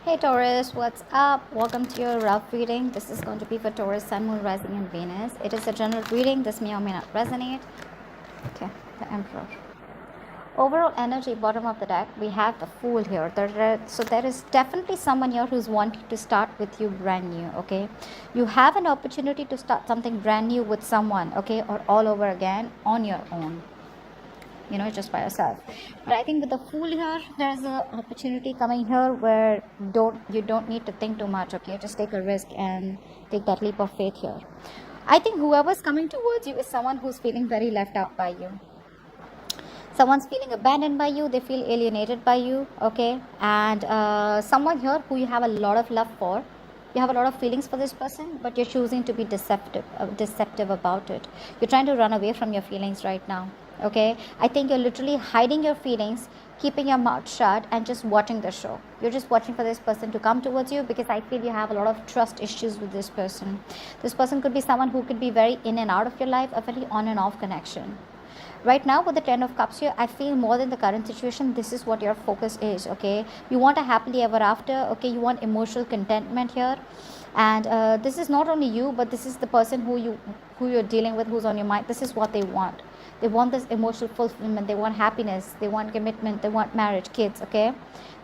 Hey Taurus, what's up? Welcome to your rough reading. This is going to be for Taurus, Sun, Moon, Rising, and Venus. It is a general reading. This may or may not resonate. Okay, the Emperor. Overall energy, bottom of the deck, we have the Fool here. So there is definitely someone here who's wanting to start with you brand new, okay? You have an opportunity to start something brand new with someone, okay? Or all over again on your own. Just by yourself. But I think with the Fool here, there's an opportunity coming here where you don't need to think too much, okay? Just take a risk and take that leap of faith here. I think whoever's coming towards you is someone who's feeling very left out by you. Someone's feeling abandoned by you, they feel alienated by you, okay? And someone here who you have a lot of love for. You have a lot of feelings for this person, but you're choosing to be deceptive about it. You're trying to run away from your feelings right now, okay? I think you're literally hiding your feelings, keeping your mouth shut, and just watching the show. You're just watching for this person to come towards you, because I feel you have a lot of trust issues with this person. This person could be someone who could be very in and out of your life, a very on and off connection. Right now with the Ten of Cups here, I feel more than the current situation, this is what your focus is, okay? You want a happily ever after, okay? You want emotional contentment here. And this is not only you, but this is the person who you're dealing with, who's on your mind. This is what they want. They want this emotional fulfillment. They want happiness. They want commitment. They want marriage, kids, okay?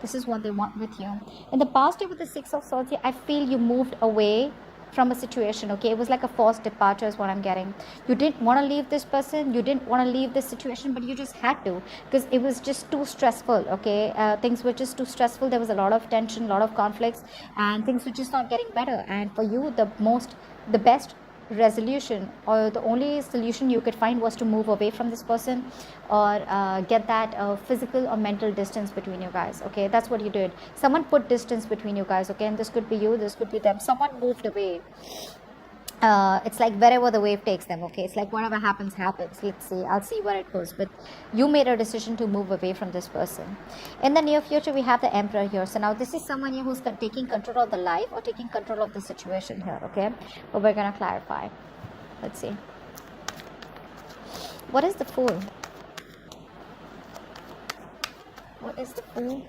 This is what they want with you. In the past year with the Six of Swords here, I feel you moved away from a situation, okay? It was like a forced departure is what I'm getting. You didn't want to leave this person, you didn't want to leave this situation, but you just had to, because it was just too stressful, okay? Things were just too stressful. There was a lot of tension, a lot of conflicts, and things were just not getting better. And for you, the best resolution, or the only solution you could find, was to move away from this person, or get that physical or mental distance between you guys, okay? That's what you did. Someone put distance between you guys, okay? And this could be you, this could be them. Someone moved away. It's like wherever the wave takes them, okay? It's like whatever happens. Let's see, I'll see where it goes. But you made a decision to move away from this person. In the near future, we have the Emperor here. So now this is someone here who's taking control of the life, or taking control of the situation here, okay? But we're gonna clarify. Let's see, what is the Fool? What is the Fool?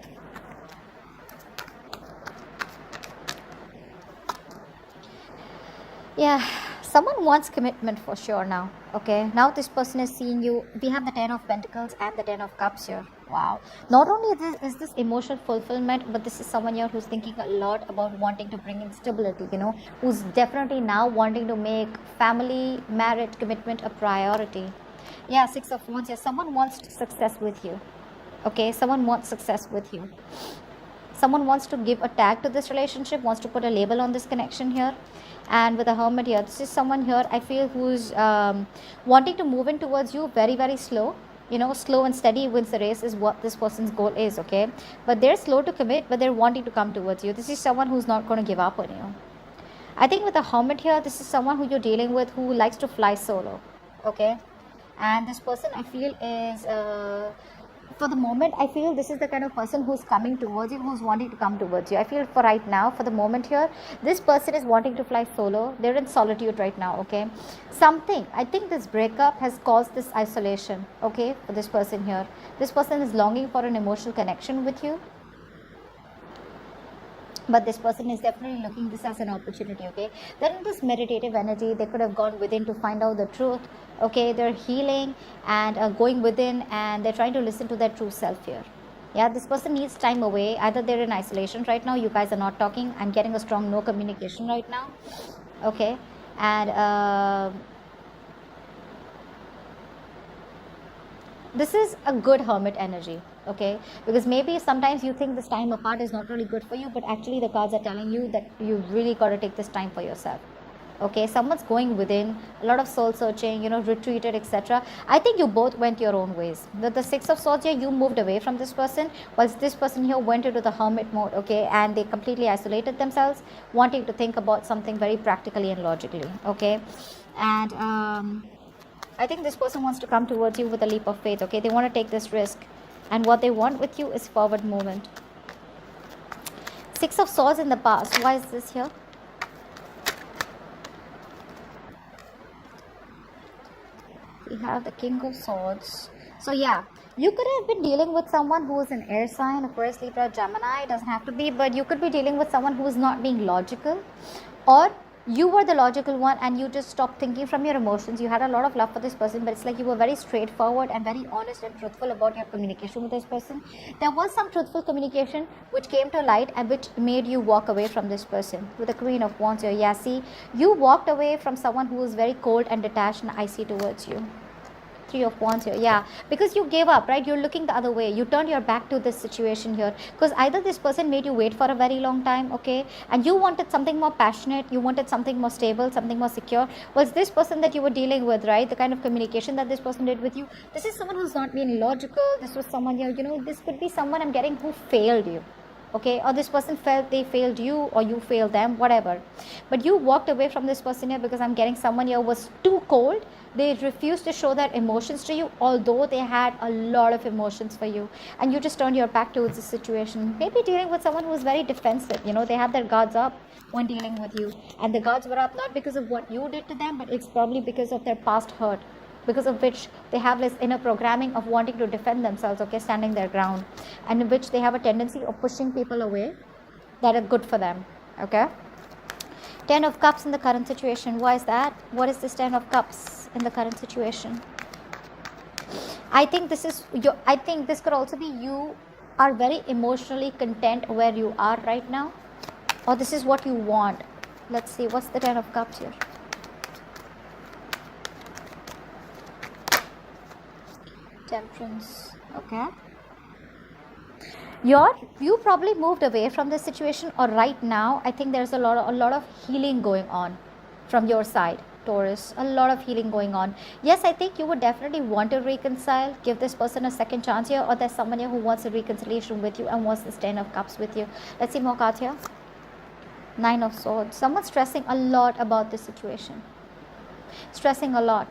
Yeah, someone wants commitment for sure now, okay? Now this person is seeing you. We have the Ten of Pentacles and the Ten of Cups here. Wow. Not only is this emotional fulfillment, but this is someone here who's thinking a lot about wanting to bring in stability, who's definitely now wanting to make family, marriage, commitment a priority. Yeah, Six of Wands here. Someone wants success with you, okay? Someone wants success with you. Someone wants to give a tag to this relationship, wants to put a label on this connection here. And with the Hermit here, this is someone here, I feel, who's wanting to move in towards you very, very slow. Slow and steady wins the race is what this person's goal is, okay? But they're slow to commit, but they're wanting to come towards you. This is someone who's not going to give up on you. I think with the Hermit here, this is someone who you're dealing with who likes to fly solo, okay? And this person, I feel, is for the moment, I feel this is the kind of person who's coming towards you, who's wanting to come towards you. I feel for right now, for the moment here, this person is wanting to fly solo. They're in solitude right now, okay? I think this breakup has caused this isolation, okay, for this person here. This person is longing for an emotional connection with you. But this person is definitely looking this as an opportunity, okay? They're in this meditative energy. They could have gone within to find out the truth, okay? They're healing and going within, and they're trying to listen to their true self here. Yeah, this person needs time away. Either they're in isolation right now, you guys are not talking. I'm getting a strong no communication right now, okay? And this is a good Hermit energy, okay? Because maybe sometimes you think this time apart is not really good for you, but actually the cards are telling you that you really got to take this time for yourself, okay? Someone's going within, a lot of soul searching, retreated, etc. I think you both went your own ways. With the Six of Swords here, you moved away from this person, whilst this person here went into the Hermit mode, okay? And they completely isolated themselves, wanting to think about something very practically and logically, okay? And I think this person wants to come towards you with a leap of faith, okay? They want to take this risk. And what they want with you is forward movement. Six of Swords in the past. Why is this here? We have the King of Swords. So yeah, You could have been dealing with someone who is an air sign, Aquarius, Libra, Gemini. It doesn't have to be, but you could be dealing with someone who is not being logical, or you were the logical one and you just stopped thinking from your emotions. You had a lot of love for this person, but it's like you were very straightforward and very honest and truthful about your communication with this person. There was some truthful communication which came to light and which made you walk away from this person. With the Queen of Wands here, yeah, see, you walked away from someone who was very cold and detached and icy towards you. Three of Wands here, yeah, because you gave up, right? You're looking the other way. You turned your back to this situation here because either this person made you wait for a very long time, okay, and you wanted something more passionate, you wanted something more stable, something more secure. Was this person that you were dealing with, right? The kind of communication that this person did with you, this is someone who's not being logical. This was someone here, you know, this could be someone I'm getting who failed you, okay, or this person felt they failed you or you failed them, whatever, but you walked away from this person here because I'm getting someone here was too cold. They refused to show their emotions to you, although they had a lot of emotions for you, and you just turned your back towards the situation. Maybe dealing with someone who was very defensive, you know, they had their guards up when dealing with you, and the guards were up not because of what you did to them, but it's probably because of their past hurt, because of which they have this inner programming of wanting to defend themselves, okay, standing their ground, and in which they have a tendency of pushing people away that are good for them, okay. 10 of Cups in the current situation. Why is that? What is this 10 of Cups in the current situation? I think this is your, I think this could also be you are very emotionally content where you are right now, or this is what you want. Let's see, what's the 10 of Cups here? Temperance, okay. You probably moved away from this situation, or right now I think there's a lot of healing going on from your side, Taurus. A lot of healing going on. Yes, I think you would definitely want to reconcile, give this person a second chance here, or there's someone here who wants a reconciliation with you and wants this 10 of Cups with you. Let's see more cards here. 9 of Swords. Someone's stressing a lot about this situation, stressing a lot,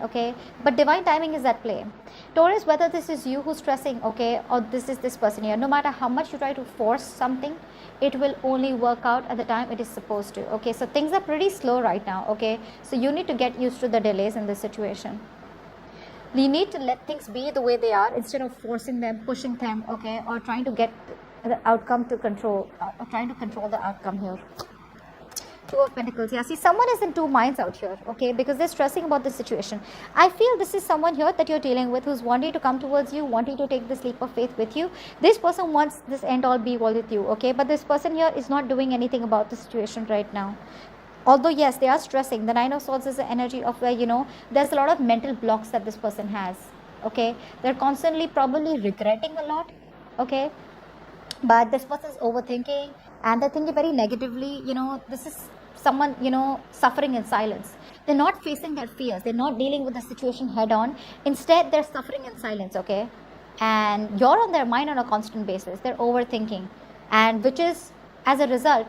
okay, but divine timing is at play, Taurus. Whether this is you who's stressing, okay, or this is this person here, no matter how much you try to force something, it will only work out at the time it is supposed to, okay. So things are pretty slow right now, okay, so you need to get used to the delays in this situation. You need to let things be the way they are instead of forcing them, pushing them, okay, or trying to get the outcome to control, or trying to control the outcome here. 2 of Pentacles. Yeah, see, someone is in two minds out here, okay, because they're stressing about this situation. I feel this is someone here that you're dealing with who's wanting to come towards you, wanting to take this leap of faith with you. This person wants this end all be all with you, okay, but this person here is not doing anything about the situation right now. Although, yes, they are stressing. The 9 of Swords is the energy of where, you know, there's a lot of mental blocks that this person has, okay. They're constantly probably regretting a lot, okay, but this person is overthinking and they're thinking very negatively, you know. This is someone, you know, suffering in silence. They're not facing their fears, they're not dealing with the situation head on, instead they're suffering in silence, okay, and you're on their mind on a constant basis. They're overthinking, and which is, as a result,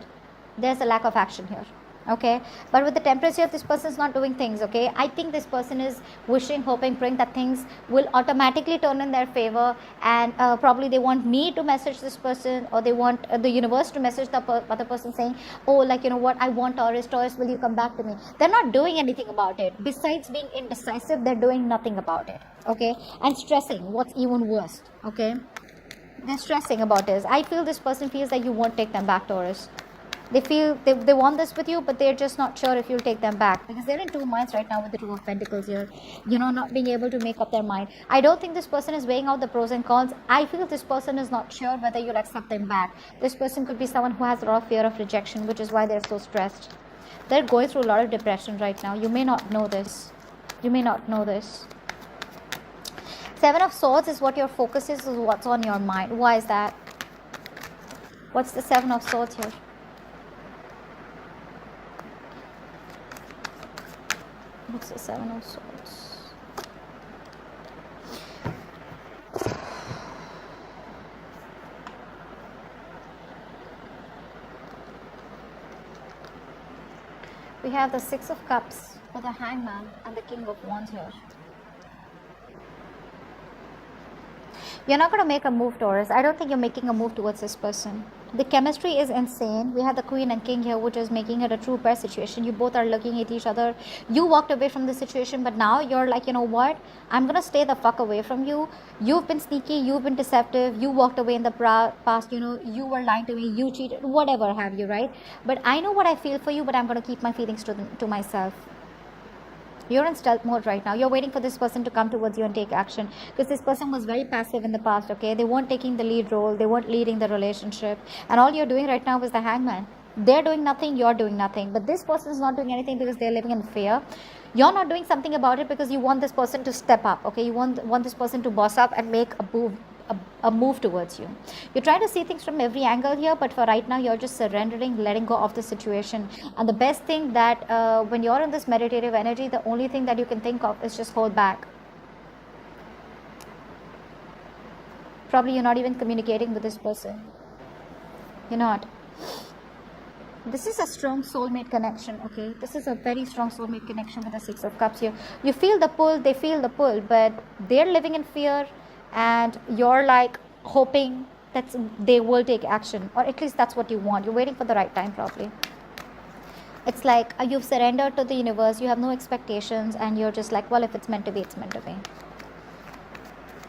there's a lack of action here, okay. But with the Temperance here, this person is not doing things, okay. I think this person is wishing, hoping, praying that things will automatically turn in their favor, and probably they want me to message this person, or they want the universe to message the other person saying, oh, like, you know what, I want Taurus, will you come back to me. They're not doing anything about it. Besides being indecisive, they're doing nothing about it, okay, and stressing. What's even worse, okay, they're stressing about this. I feel this person feels that you won't take them back, Taurus. They feel they want this with you, but they're just not sure if you'll take them back, because they're in two minds right now with the 2 of Pentacles here, you know, not being able to make up their mind. I don't think this person is weighing out the pros and cons. I feel this person is not sure whether you'll accept them back. This person could be someone who has a lot of fear of rejection, which is why they're so stressed. They're going through a lot of depression right now. You may not know this. You may not know this. 7 of Swords is what your focus is what's on your mind. Why is that? What's the 7 of Swords here? What's the 7 of Swords? We have the 6 of Cups for the Hangman and the King of Wands here. You're not going to make a move, Taurus. I don't think you're making a move towards this person, The chemistry is insane. We have the queen and king here, which is making it a true pair situation. You both are looking at each other. You walked away from the situation, but now you're like, you know what, I'm gonna stay the fuck away from you. You've been sneaky, you've been deceptive, you walked away in the past, you know, you were lying to me, you cheated, whatever have you, right? But I know what I feel for you, but I'm gonna keep my feelings to myself. You're in stealth mode right now. You're waiting for this person to come towards you and take action, because this person was very passive in the past, okay? They weren't taking the lead role, they weren't leading the relationship, and all you're doing right now is the hangman. They're doing nothing, you're doing nothing, but this person is not doing anything because they're living in fear. You're not doing something about it because you want this person to step up, okay? You want this person to boss up and make a move towards you. You're trying to see things from every angle here, but for right now you're just surrendering, letting go of the situation. And the best thing that when you're in this meditative energy, the only thing that you can think of is just hold back. Probably you're not even communicating with this person. You're not. This is a strong soulmate connection, okay? This is a very strong soulmate connection with the Six of Cups here. You feel the pull, they feel the pull, but they're living in fear, and you're like hoping that they will take action, or at least that's what you want. You're waiting for the right time, probably. It's like you've surrendered to the universe, you have no expectations, and you're just like, well, if it's meant to be, it's meant to be.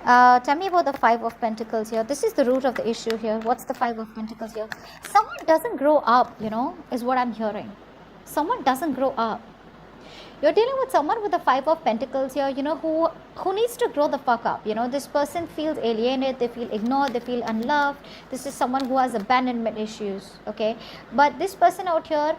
Tell me about the Five of Pentacles here. This is the root of the issue here. What's the Five of Pentacles here? Someone doesn't grow up, you know, is what I'm hearing. Someone doesn't grow up. You're dealing with someone with the Five of Pentacles here, you know, who needs to grow the fuck up. You know, this person feels alienated, they feel ignored, they feel unloved. This is someone who has abandonment issues, okay? But this person out here,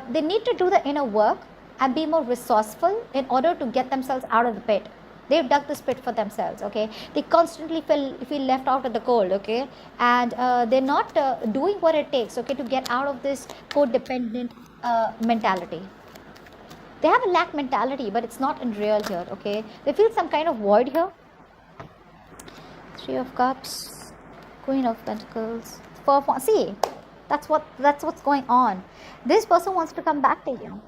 they need to do the inner work and be more resourceful in order to get themselves out of the pit. They've dug this pit for themselves, okay? They constantly feel left out of the cold, okay? And they're not doing what it takes, okay, to get out of this codependent mentality. They have a lack mentality, but it's not in real here, okay? They feel some kind of void here. Three of Cups, Queen of Pentacles, Four of Wands. See, that's what's going on. This person wants to come back to you,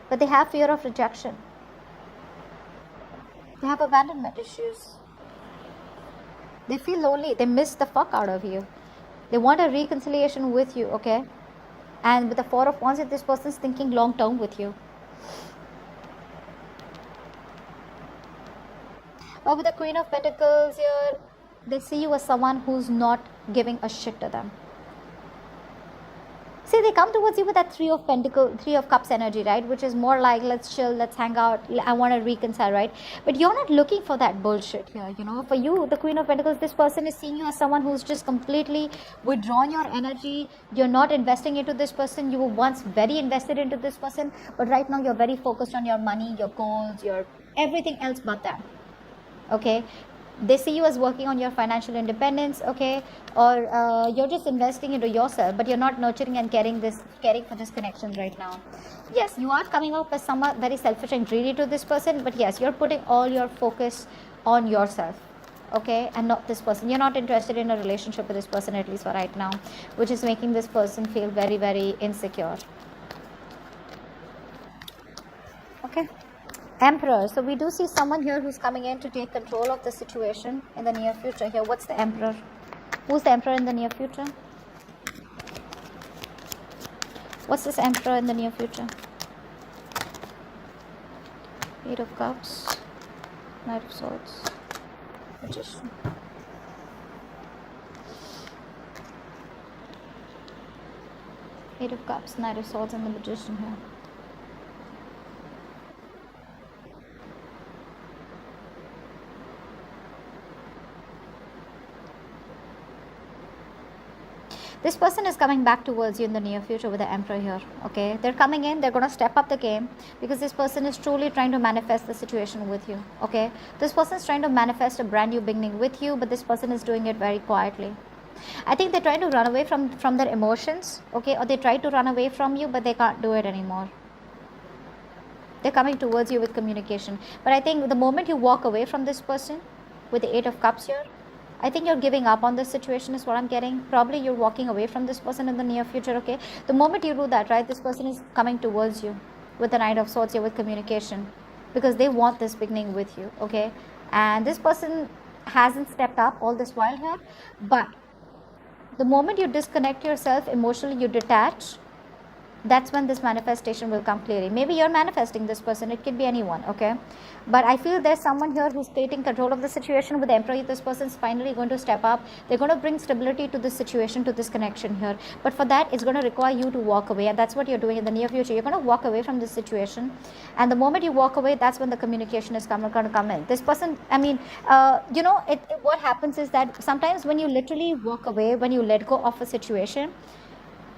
but they have fear of rejection. They have abandonment issues. They feel lonely. They miss the fuck out of you. They want a reconciliation with you, okay? And with the Four of Wands, this person's thinking long term with you. But with the Queen of Pentacles here, they see you as someone who's not giving a shit to them. See, they come towards you with that Three of Cups energy, right? Which is more like, let's chill, let's hang out, I want to reconcile, right? But you're not looking for that bullshit here, you know. For you, the Queen of Pentacles, this person is seeing you as someone who's just completely withdrawn your energy. You're not investing into this person. You were once very invested into this person, but right now you're very focused on your money, your goals, your everything else but that, okay? They see you as working on your financial independence, okay, or you're just investing into yourself, but you're not nurturing and caring for this connection right now. Yes, you are coming up as someone very selfish and greedy to this person, but yes, you're putting all your focus on yourself, okay, and not this person. You're not interested in a relationship with this person, at least for right now, which is making this person feel very, very insecure. Okay. Emperor. So we do see someone here who's coming in to take control of the situation in the near future here. What's the Emperor? Who's the Emperor in the near future? What's this Emperor in the near future? Eight of Cups, Knight of Swords, Magician. Eight of Cups, Knight of Swords, and the Magician here. This person is coming back towards you in the near future with the Emperor here, okay? They're coming in, they're going to step up the game, because this person is truly trying to manifest the situation with you, okay? This person is trying to manifest a brand new beginning with you, but this person is doing it very quietly. I think they're trying to run away from their emotions, okay? Or they try to run away from you, but they can't do it anymore. They're coming towards you with communication. But I think the moment you walk away from this person with the Eight of Cups here, I think you're giving up on this situation is what I'm getting. Probably you're walking away from this person in the near future, okay? The moment you do that, right, this person is coming towards you with the Knight of Swords here with communication, because they want this beginning with you, okay? And this person hasn't stepped up all this while here, but The moment you disconnect yourself emotionally, you detach, that's when this manifestation will come clearly. Maybe you're manifesting this person, it could be anyone, okay? But I feel there's someone here who's taking control of the situation with the Emperor. This person's finally going to step up. They're going to bring stability to this situation, to this connection here. But for that, it's going to require you to walk away, and that's what you're doing in the near future. You're going to walk away from this situation, and the moment you walk away, that's when the communication is going to come in. This person, I mean, what happens is that sometimes when you literally walk away, when you let go of a situation,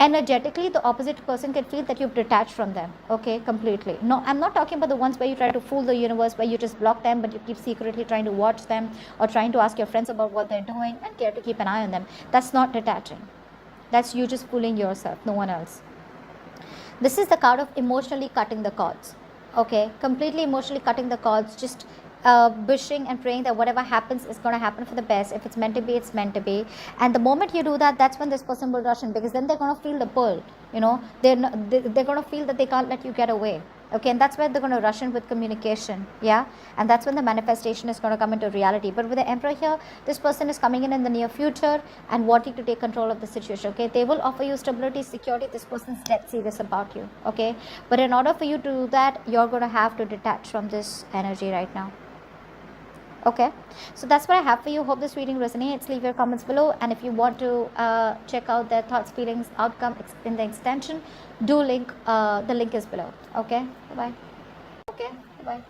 energetically the opposite person can feel that you've detached from them, okay, completely. No, I'm not talking about the ones where you try to fool the universe, where you just block them but you keep secretly trying to watch them or trying to ask your friends about what they're doing and care to keep an eye on them. That's not detaching. That's you just fooling yourself, no one else. This is the card of emotionally cutting the cords, okay, completely emotionally cutting the cords, just wishing and praying that whatever happens is going to happen for the best. If it's meant to be, it's meant to be. And the moment you do that, that's when this person will rush in, because then they're going to feel the pull, you know, they're going to feel that they can't let you get away, okay? And that's where they're going to rush in with communication, yeah? And that's when the manifestation is going to come into reality. But with the Emperor here, this person is coming in the near future and wanting to take control of the situation, okay? They will offer you stability, security. This person's dead serious about you, okay? But in order for you to do that, you're going to have to detach from this energy right now. Okay, so that's what I have for you. Hope this reading resonates. Leave your comments below, and if you want to check out their thoughts, feelings, outcome in the extension, do link the link is below. Okay, bye bye. Okay, bye bye.